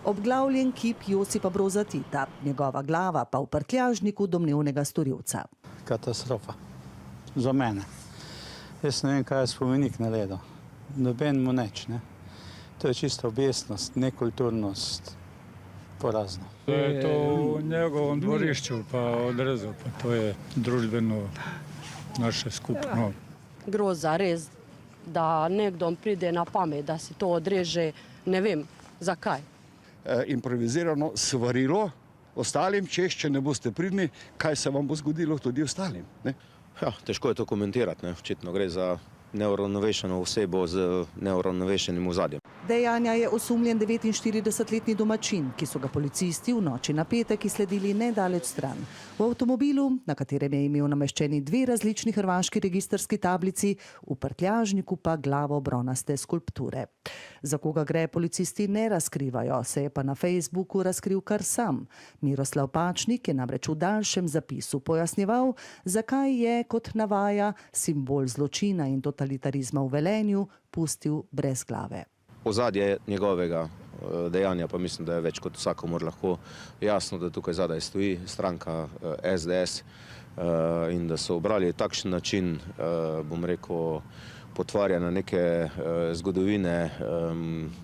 Obglavljen kip Josipa Broza Tita, njegova glava pa v prtljažniku domnevnega storilca. Katastrofa. Za mene. Jaz ne vem, kaj je spomenik naredil. Noben mu neč, ne. To je čisto objesnost, nekulturnost, porazno. To je to v njegovom dvorišču, pa odrezal, pa to je družbeno naše skupno. Groza, res, da nekdo pride na pamet, da si to odreže, ne vem, zakaj. Improvizirano svarilo ostalim, če ne boste pridni, kaj se vam bo zgodilo tudi ostalim. Ne? Ja, težko je to komentirati, ne? Očitno gre za neuravnovešeno osebo z neuravnovešenim ozadjem. Dejanja je osumljen 49-letni domačin, ki so ga policisti v noči na petek izsledili nedaleč stran. V avtomobilu, na katerem je imel nameščeni 2 različni hrvaški registrski tablici, v prtljažniku pa glavo bronaste skulpture. Za koga gre, policisti ne razkrivajo, se je pa na Facebooku razkril kar sam. Miroslav Pačnik je namreč v daljšem zapisu pojasnjeval, zakaj je, kot navaja, simbol zločina in totalitarizma v Velenju pustil brez glave. Ozadje njegovega dejanja pa mislim, da je več kot vsakomur lahko jasno, da tukaj zadaj stoji stranka SDS in da so obrali takšen način, bom rekel, potvarjanja neke zgodovine,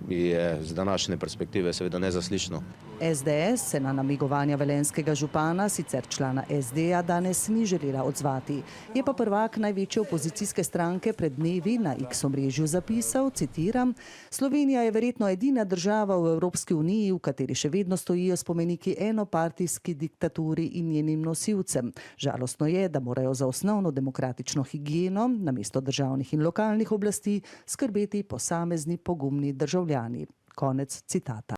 je z današnje perspektive seveda nezaslišno. SDS se na namigovanja velenjskega župana, sicer člana SD-ja, danes ni želela odzvati. Je pa prvak največje opozicijske stranke pred dnevi na X omrežju zapisal, citiram, Slovenija je verjetno edina država v Evropski uniji, v kateri še vedno stojijo spomeniki enopartijski diktaturi in njenim nosilcem. Žalostno je, da morajo za osnovno demokratično higieno namesto državnih in lokalnih oblasti skrbeti posamezni pogumni državljani. Konec citata.